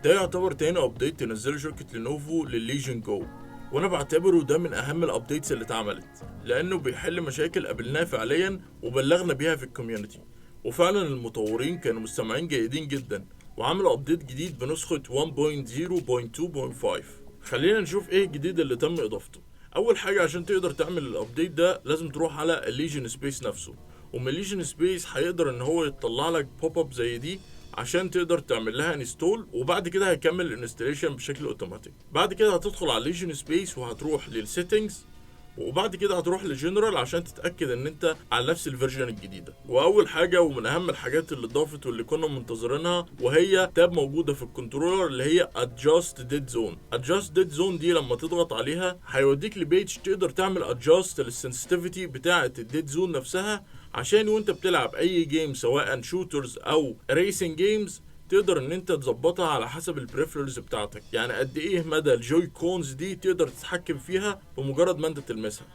ده يعتبر تاني ابديت تنزله شركة لينوفو للليجن جو، وانا بعتبره ده من اهم الابديتس اللي اتعملت، لانه بيحل مشاكل قابلناها فعليا وبلغنا بيها في الكوميونتي. وفعلا المطورين كانوا مستمعين جيدين جدا، وعملوا ابديت جديد بنسخة 1.0.2.5. خلينا نشوف ايه الجديد اللي تم اضافته. اول حاجة، عشان تقدر تعمل الابديت ده لازم تروح على الليجن سبيس نفسه، ومن الليجن سبيس هيقدر ان هو يطلع لك بوب اب زي دي عشان تقدر تعمل لها انستول، وبعد كده هيكمل الانستليشن بشكل اوتوماتيك. بعد كده هتدخل على ليجن سبيس وهتروح للسيتنجز، وبعد كده هتروح لجنرال عشان تتاكد ان انت على نفس الفيرجن الجديده. واول حاجه ومن اهم الحاجات اللي اتضافت واللي كنا منتظرينها، وهي تاب موجوده في الكنترولر اللي هي adjust dead zone. adjust dead zone دي لما تضغط عليها هيوديك لبيج تقدر تعمل adjust للسنسيتيفيتي بتاعه الديد زون نفسها، عشان وانت بتلعب اي جيم سواء شوترز او ريسنج جيمز تقدر ان انت تظبطها على حسب البريفرنس بتاعتك. يعني قد ايه مدى الجوي كونز دي تقدر تتحكم فيها بمجرد ما انت تلمسها.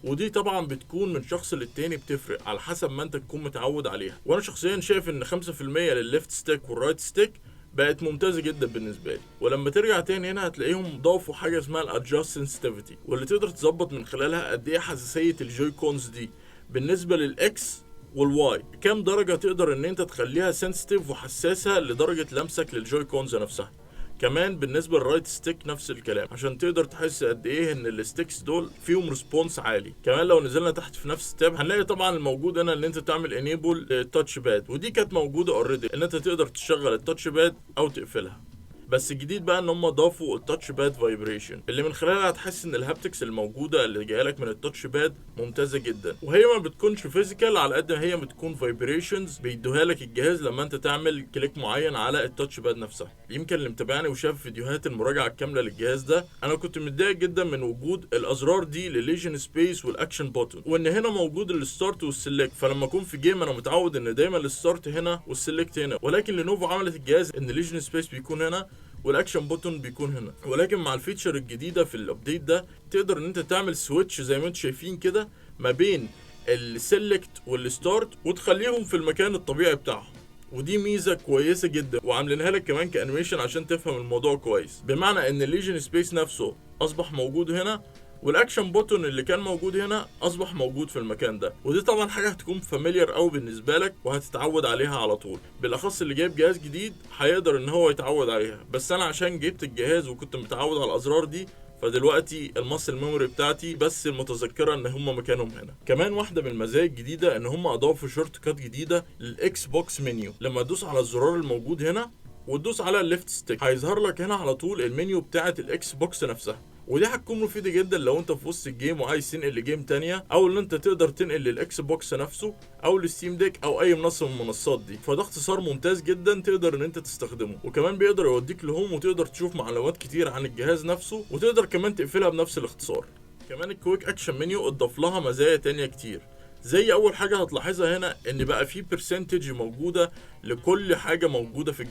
ودي طبعا بتكون من شخص للتاني، بتفرق على حسب ما انت تكون متعود عليها. وانا شخصيا شايف ان 5% للليفت ستيك والرايت ستيك بقت ممتازه جدا بالنسبه لي. ولما ترجع تاني هنا هتلاقيهم ضافوا حاجه اسمها الادجاست سنسيتيفيتي، واللي تقدر تظبط من خلالها قد ايه حساسيه الجوي كونز دي بالنسبه للاكس والواي، كام درجة تقدر ان انت تخليها سنسيتيف وحساسة لدرجة لمسك للجوي كونز نفسها. كمان بالنسبة للرايت ستيك نفس الكلام، عشان تقدر تحس قد ايه ان الستيكس دول فيهم ريسبونس عالي. كمان لو نزلنا تحت في نفس التاب هنلاقي طبعا الموجود هنا ان انت تعمل انيبل التاتش باد، ودي كانت موجودة اوريدي ان انت تقدر تشغل التاتش باد او تقفلها. بس الجديد بقى ان هم ضافوا التاتش باد فايبريشن، اللي من خلالها هتحس ان الهابتكس الموجوده اللي جايه لك من التاتش باد ممتازه جدا، وهي ما بتكونش فيزيكال على قد ما هي بتكون فايبريشنز بيدوها لك الجهاز لما انت تعمل كليك معين على التاتش باد نفسها. يمكن اللي متابعني وشاف فيديوهات المراجعه الكامله للجهاز ده، انا كنت متضايق جدا من وجود الازرار دي لليجن سبيس والاكشن بوتن، وان هنا موجود الستارت والسلكت. فلما اكون في جيم انا متعود ان دايما الستارت هنا والسلكت هنا، ولكن لينوفو عملت الجهاز ان الليجن سبيس بيكون هنا والاكشن بوتون بيكون هنا. ولكن مع الفيتشر الجديده في الابديت ده تقدر ان انت تعمل سويتش زي ما انتم شايفين كده ما بين السلكت والستارت وتخليهم في المكان الطبيعي بتاعهم. ودي ميزه كويسه جدا، وعاملينها لك كمان كانيميشن عشان تفهم الموضوع كويس، بمعنى ان الليجن سبيس نفسه اصبح موجود هنا، والاكشن بوتون اللي كان موجود هنا اصبح موجود في المكان ده. ودي طبعا حاجه هتكون فاميليار قوي بالنسبه لك وهتتعود عليها على طول، بالاخص اللي جايب جهاز جديد هيقدر ان هو يتعود عليها. بس انا عشان جبت الجهاز وكنت متعود على الازرار دي، فدلوقتي الماسل ميموري بتاعتي بس المتذكره ان هم مكانهم هنا. كمان واحده من المزايا الجديده ان هم اضافوا شورت كات جديده للاكس بوكس منيو. لما تدوس على الزرار الموجود هنا وتدوس على الليفت ستيك هيظهر لك هنا على طول المنيو بتاعه الاكس بوكس نفسها. ودي هتكون مفيده جدا لو انت في وسط الجيم وعايز تنقل لجيم تانية، او ان انت تقدر تنقل للاكس بوكس نفسه او للستيم ديك او اي منصه من المنصات دي. فده اختصار ممتاز جدا تقدر ان انت تستخدمه، وكمان بيقدر يوديك لهوم وتقدر تشوف معلومات كتير عن الجهاز نفسه، وتقدر كمان تقفلها بنفس الاختصار. كمان الكويك اكشن منيو اضاف لها مزايا تانية كتير، زي اول حاجه هتلاحظها هنا ان بقى في برسنتج موجوده لكل حاجه موجوده في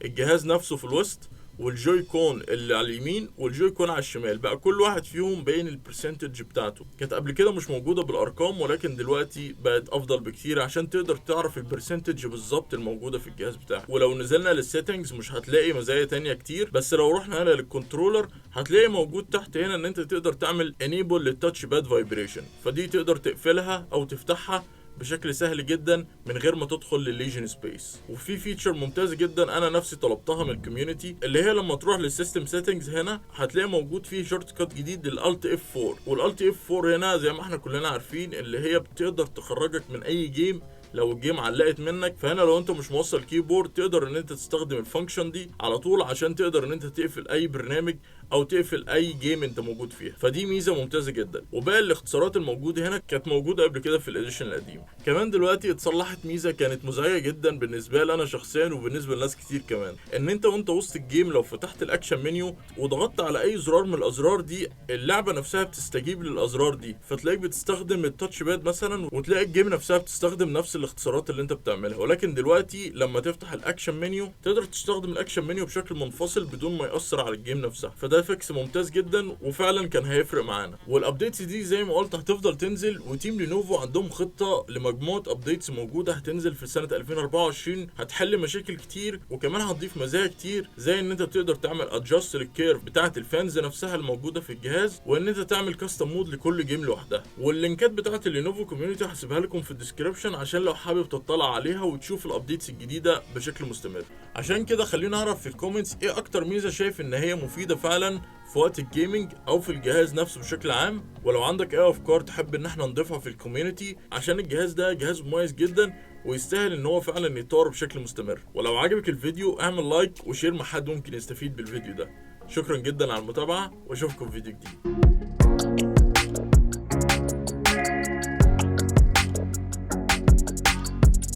الجهاز نفسه في الوسط، والجوي كون اللي على اليمين والجوي كون على الشمال، بقى كل واحد فيهم باين البرسنتج بتاعته. كانت قبل كده مش موجوده بالارقام، ولكن دلوقتي بقت افضل بكتير عشان تقدر تعرف البرسنتج بالظبط الموجوده في الجهاز بتاعك. ولو نزلنا للسيتنجز مش هتلاقي مزايا تانية كتير، بس لو رحنا هنا للكنترولر هتلاقي موجود تحت هنا ان انت تقدر تعمل انيبل للتاتش باد فايبريشن، فدي تقدر تقفلها او تفتحها بشكل سهل جدا من غير ما تدخل للليجن سبيس. وفي فيتشر ممتاز جدا انا نفسي طلبتها من الكوميونتي، اللي هي لما تروح للسيستم سيتنجز هنا هتلاقي موجود فيه شورت كات جديد للالت اف 4. والالت اف 4 هنا زي ما احنا كلنا عارفين اللي هي بتقدر تخرجك من اي جيم لو الجيم علقت منك. فهنا لو انت مش موصل كيبورد تقدر ان انت تستخدم الفانكشن دي على طول عشان تقدر ان انت تقفل اي برنامج او تقفل اي جيم انت موجود فيها. فدي ميزه ممتازه جدا. وباقي الاختصارات الموجوده هنا كانت موجوده قبل كده في الاديشن القديم. كمان دلوقتي اتصلحت ميزه كانت مزعجه جدا بالنسبه لي انا شخصيا وبالنسبه لناس كتير كمان، ان انت وانت وسط الجيم لو فتحت الاكشن منيو وضغطت على اي زرار من الازرار دي، اللعبه نفسها بتستجيب للازرار دي، فتلاقيك بتستخدم التاتش باد مثلا وتلاقي الجيم نفسها بتستخدم نفس الاختصارات اللي انت بتعملها. ولكن دلوقتي لما تفتح الاكشن منيو تقدر تستخدم الاكشن منيو بشكل منفصل بدون ما يأثر على الجيم نفسها، فده فيكس ممتاز جدا وفعلا كان هيفرق معانا. والابديتس دي زي ما قلت هتفضل تنزل، وتيم لينوفو عندهم خطة لمجموعة ابديتس موجودة هتنزل في سنة 2024 هتحل مشاكل كتير، وكمان هتضيف مزايا كتير زي ان انت تقدر تعمل ادجاست للكيرف بتاعة الفانز نفسها الموجودة في الجهاز، وان انت تعمل كاستم مود لكل جيم لوحدها. واللينكات بتاعة اللينوفو كوميونتي هسيبها لكم في الديسكريبشن عشان لو حابب تطلع عليها وتشوف الابديتس الجديدة بشكل مستمر. عشان كده خلينا نعرف في الكومنتس ايه اكتر ميزة شايف ان هي مفيدة فعلا في وقت الجيمنج او في الجهاز نفسه بشكل عام، ولو عندك اي افكار تحب ان احنا نضيفها في الكوميونتي عشان الجهاز ده جهاز مميز جدا ويستاهل ان هو فعلا يتطور بشكل مستمر. ولو عجبك الفيديو اعمل لايك وشير مع حد ممكن يستفيد بالفيديو ده. شكرا جدا على المتابعة واشوفكم في فيديو جديد.